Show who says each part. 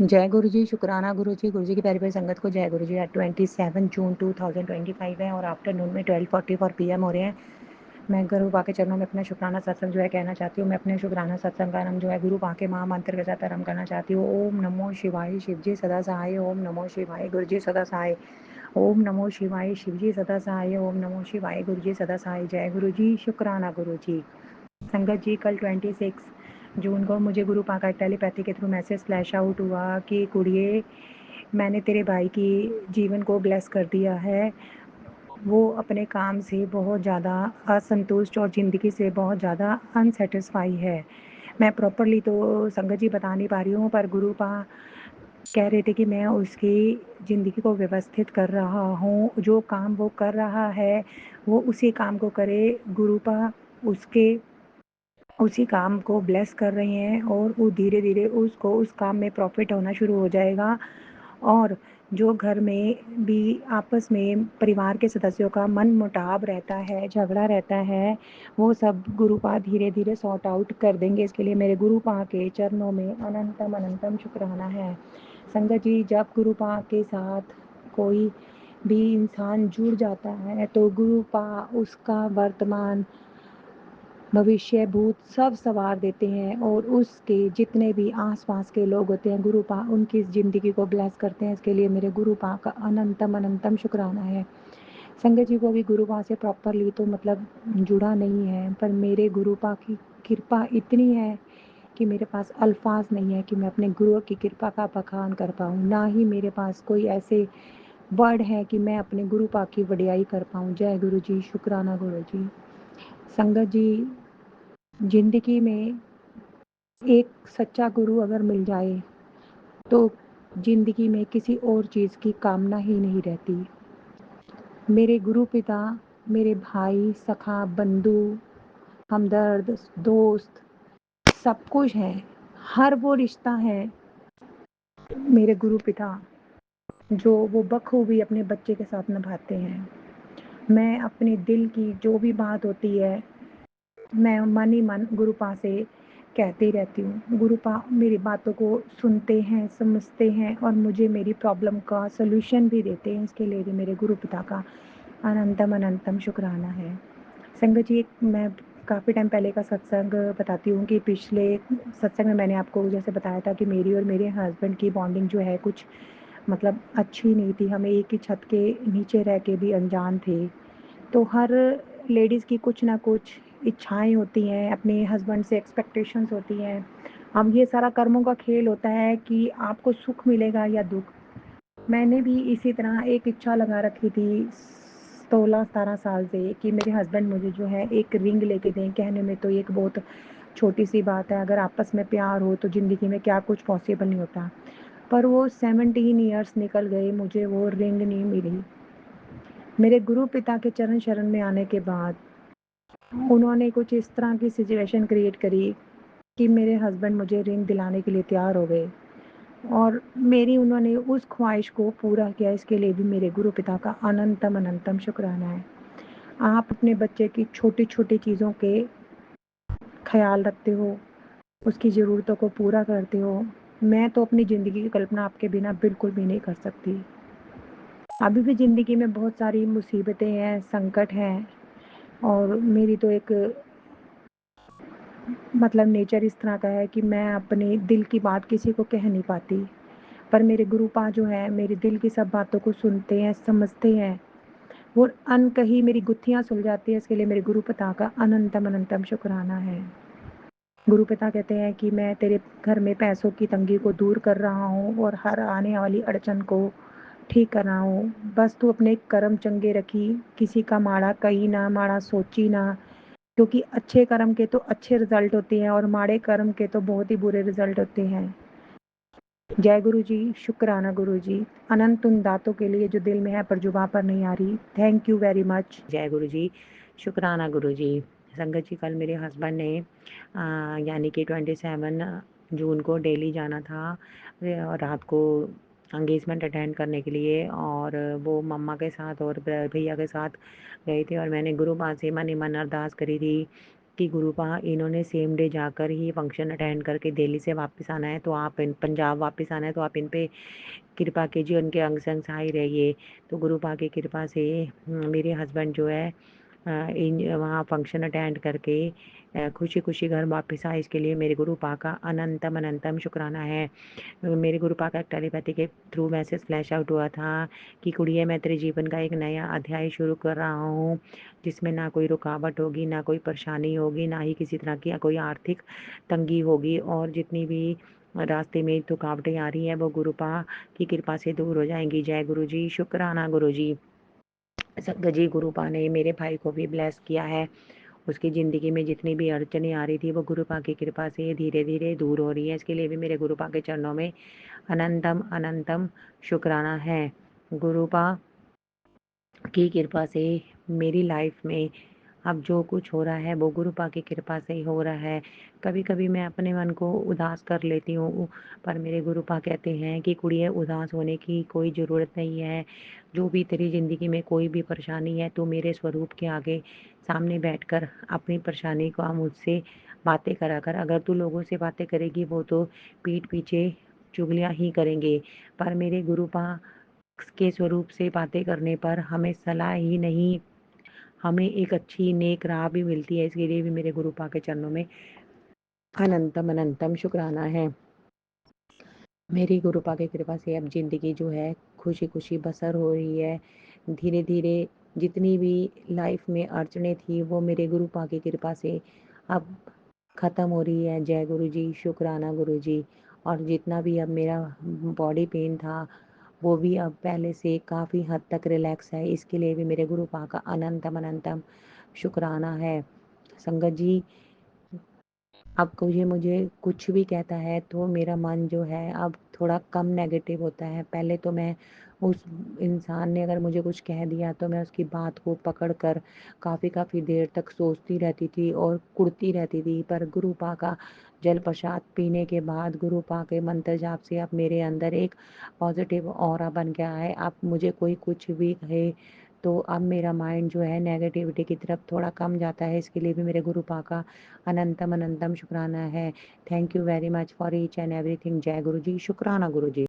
Speaker 1: जय गुरु जी, शुक्राना गुरु जी की प्यारी-प्यारी संगत को जय गुरु जी। आज 27 जून 2025 है और आफ्टरनून में 12:44 पीएम हो रहे हैं। मैं गुरु बा के चरणों में अपना शुक्राना सत्संग जो है कहना चाहती हूँ। मैं अपने शुक्राना सत्संग का नाम जो है गुरु बा के महामंत्र के साथ आरंभ करना चाहती हूँ। ओम नमो शिवाय शिव जी सदा सहाय, ओम नमो शिवाय गुरु जी सदा सहाय, ओम नमो शिवाय शिव जी सदा सहाय, ओम नमो शिवाय गुरु जी सदा सहाय। जय गुरु जी, शुक्राना गुरु जी। संगत जी, कल 26 जून को मुझे गुरु पा का टेलीपैथी के थ्रू मैसेज फ्लैश आउट हुआ कि कुड़िए, मैंने तेरे भाई की जीवन को ब्लेस कर दिया है। वो अपने काम से बहुत ज़्यादा असंतुष्ट और ज़िंदगी से बहुत ज़्यादा अनसैटिस्फाई है। मैं प्रॉपरली तो संगत जी बता नहीं पा रही हूँ, पर गुरु पा कह रहे थे कि मैं उसकी ज़िंदगी को व्यवस्थित कर रहा हूँ। जो काम वो कर रहा है, वो उसी काम को करे। गुरु पा उसके उसी काम को ब्लेस कर रहे हैं और वो धीरे-धीरे उसको उस काम में प्रॉफ़िट होना शुरू हो जाएगा। और जो घर में भी आपस में परिवार के सदस्यों का मनमुटाव रहता है, झगड़ा रहता है, वो सब गुरुपा धीरे-धीरे सॉर्ट आउट कर देंगे। इसके लिए मेरे गुरुपा के चरणों में अनंतम अनंतम शुक्राना है। संगत जी, जब गुरुपा के साथ कोई भी इंसान जुड़ जाता है तो गुरुपा उसका वर्तमान, भविष्य, भूत सब सँवार देते हैं और उसके जितने भी आस-पास के लोग होते हैं, गुरुपा उनकी ज़िंदगी को ब्लेस करते हैं। इसके लिए मेरे गुरुपा का अनंतम अनंतम शुक्राना है। संगत जी को भी गुरुपा से प्रॉपरली तो मतलब जुड़ा नहीं है, पर मेरे गुरुपा की कृपा इतनी है कि मेरे पास अल्फ़ाज़ नहीं है कि मैं अपने गुरु की कृपा का बखान कर पाऊँ। ना ही मेरे पास कोई ऐसे वर्ड हैं कि मैं अपने गुरुपा की वडियाई कर पाऊँ। जय गुरु जी, शुक्राना गुरु जी। संगत जी, ज़िंदगी में एक सच्चा गुरु अगर मिल जाए तो ज़िंदगी में किसी और चीज़ की कामना ही नहीं रहती। मेरे गुरु पिता मेरे भाई, सखा, बंधु, हमदर्द, दोस्त सब कुछ हैं। हर वो रिश्ता है मेरे गुरु पिता जो वो बखूबी अपने बच्चे के साथ निभाते हैं। मैं अपने दिल की जो भी बात होती है, मैं मन ही मन गुरुपा से कहती रहती हूँ। गुरुपा मेरी बातों को सुनते हैं, समझते हैं और मुझे मेरी प्रॉब्लम का सॉल्यूशन भी देते हैं। इसके लिए भी मेरे गुरु पिता का अनंतम अनंतम शुक्राना है। संगत जी, मैं काफ़ी टाइम पहले का सत्संग बताती हूँ कि पिछले सत्संग में मैंने आपको जैसे बताया था कि मेरी और मेरे हस्बैंड की बॉन्डिंग जो है कुछ मतलब अच्छी नहीं थी। हम एक ही छत के नीचे रह के भी अनजान थे। तो हर लेडीज़ की कुछ ना कुछ इच्छाएँ होती हैं, अपने हस्बैंड से एक्सपेक्टेशंस होती हैं। अब ये सारा कर्मों का खेल होता है कि आपको सुख मिलेगा या दुःख। मैंने भी इसी तरह एक इच्छा लगा रखी थी 16-17 साल से कि मेरे हस्बैंड मुझे जो है एक रिंग लेके दें। कहने में तो एक बहुत छोटी-सी बात है, अगर आपस में प्यार हो तो ज़िंदगी में क्या कुछ पॉसिबल नहीं होता। पर वो 17 इयर्स निकल गए, मुझे वो रिंग नहीं मिली। मेरे गुरु पिता के चरण शरण में आने के बाद उन्होंने कुछ इस तरह की सिचुएशन क्रिएट करी कि मेरे हस्बैंड मुझे रिंग दिलाने के लिए तैयार हो गए और मेरी उन्होंने उस ख्वाहिश को पूरा किया। इसके लिए भी मेरे गुरु पिता का अनंतम अनंतम शुक्राना है। आप अपने बच्चे की छोटी-छोटी चीज़ों के ख़्याल रखते हो, उसकी ज़रूरतों को पूरा करते हो। मैं तो अपनी ज़िंदगी की कल्पना आपके बिना बिल्कुल भी नहीं कर सकती। अभी भी ज़िंदगी में बहुत सारी मुसीबतें हैं, संकट हैं और मेरी तो एक मतलब नेचर इस तरह का है कि मैं अपने दिल की बात किसी को कह नहीं पाती। पर मेरे गुरुपा जो हैं, मेरे दिल की सब बातों को सुनते हैं, समझते हैं और अनकही मेरी गुत्थियाँ सुलझाती हैं। इसके लिए मेरे गुरु पिता का अनंतम अनंतम शुक्राना है। गुरु पिता कहते हैं कि मैं तेरे घर में पैसों की तंगी को दूर कर रहा हूँ और हर आने वाली अड़चन को ठीक कर रहा हूँ। बस तू अपने कर्म चंगे रखी, किसी का माड़ा कही ना, माड़ा सोची ना, क्योंकि अच्छे कर्म के तो अच्छे रिज़ल्ट होते हैं और माड़े कर्म के तो बहुत ही बुरे रिज़ल्ट होते हैं। जय गुरु जी, शुक्राना गुरु जी। अनंत उन दातों के लिए जो दिल में है पर जुबां पर नहीं आ रही। Thank you very much. जय गुरु जी, शुक्राना गुरु जी। संगत जी, कल मेरे हस्बैंड ने यानी कि 27 जून को दिल्ली जाना था रात को एंगेजमेंट अटेंड करने के लिए और वो मम्मा के साथ और भैया के साथ गए थे और मैंने गुरुपा से मन ही मन अरदास करी थी कि गुरुपा इन्होंने सेम डे जाकर ही फंक्शन अटेंड करके दिल्ली से वापस आना है, तो आप पंजाब वापस आना है, तो आप इन पे कृपा कीजिए, उनके अंग संग सहाय रहिए। तो गुरुपा की कृपा से मेरे हस्बैंड जो है इन वहाँ फंक्शन अटेंड करके खुशी खुशी घर वापस आए, इसके लिए मेरे गुरुपा का अनंतम अनंतम शुक्राना है। मेरे गुरुपा का टेलीपैथी के थ्रू मैसेज फ्लैश आउट हुआ था कि कुड़िए, मैं तेरे जीवन का एक नया अध्याय शुरू कर रहा हूँ, जिसमें ना कोई रुकावट होगी, ना कोई परेशानी होगी, ना ही किसी तरह की कोई आर्थिक तंगी होगी, और जितनी भी रास्ते में रुकावटें आ रही हैं वो गुरुपा की कृपा से दूर हो जाएंगी। जय गुरु जी, शुक्राना गुरु जी। संगत जी, गुरुपा ने मेरे भाई को भी ब्लेस किया है। उसकी ज़िंदगी में जितनी भी अड़चनें आ रही थी वो गुरुपा की कृपा से धीरे धीरे दूर हो रही है। इसके लिए भी मेरे गुरुपा के चरणों में अनंतम अनंतम शुक्राना है। गुरुपा की कृपा से मेरी लाइफ में अब जो कुछ हो रहा है वो गुरुपा की कृपा से ही हो रहा है। कभी कभी मैं अपने मन को उदास कर लेती हूँ, पर मेरे गुरुपा कहते हैं कि कुड़िए, उदास होने की कोई ज़रूरत नहीं है। जो भी तेरी ज़िंदगी में कोई भी परेशानी है, तो मेरे स्वरूप के आगे सामने बैठकर अपनी परेशानी को मुझसे बातें करा कर। अगर तू लोगों से बातें करेगी वो तो पीठ पीछे चुगलियाँ ही करेंगे, पर मेरे गुरुपा के स्वरूप से बातें करने पर हमें सलाह ही नहीं, हमें एक अच्छी नेक राह भी मिलती है। इसके लिए भी मेरे गुरुपा के चरणों में अनंतम अनंतम शुक्राना है। मेरी गुरुपा की कृपा से अब ज़िंदगी जो है खुशी खुशी बसर हो रही है। धीरे धीरे जितनी भी लाइफ में अड़चने थी वो मेरे गुरुपा की कृपा से अब ख़त्म हो रही है। जय गुरु जी, शुक्राना गुरु जी। और जितना भी अब मेरा बॉडी पेन था वो भी अब पहले से काफ़ी हद तक रिलैक्स है। इसके लिए भी मेरे गुरुपा का अनंतम अनंतम शुक्राना है। संगत जी, अब कोई मुझे कुछ भी कहता है तो मेरा मन जो है अब थोड़ा कम नेगेटिव होता है। पहले तो मैं उस इंसान ने अगर मुझे कुछ कह दिया तो मैं उसकी बात को पकड़ कर काफ़ी देर तक सोचती रहती थी और कुढ़ती रहती थी। पर गुरुपा का जल प्रसाद पीने के बाद, गुरुपा के मंत्र जाप से अब मेरे अंदर एक पॉजिटिव ऑरा बन गया है। अब मुझे कोई कुछ भी कहे तो अब मेरा माइंड जो है नेगेटिविटी की तरफ थोड़ा कम जाता है। इसके लिए भी मेरे गुरुपा का अनंतम अनंतम शुक्राना है। Thank you very much for each and everything. जय गुरु जी, शुक्राना गुरु जी।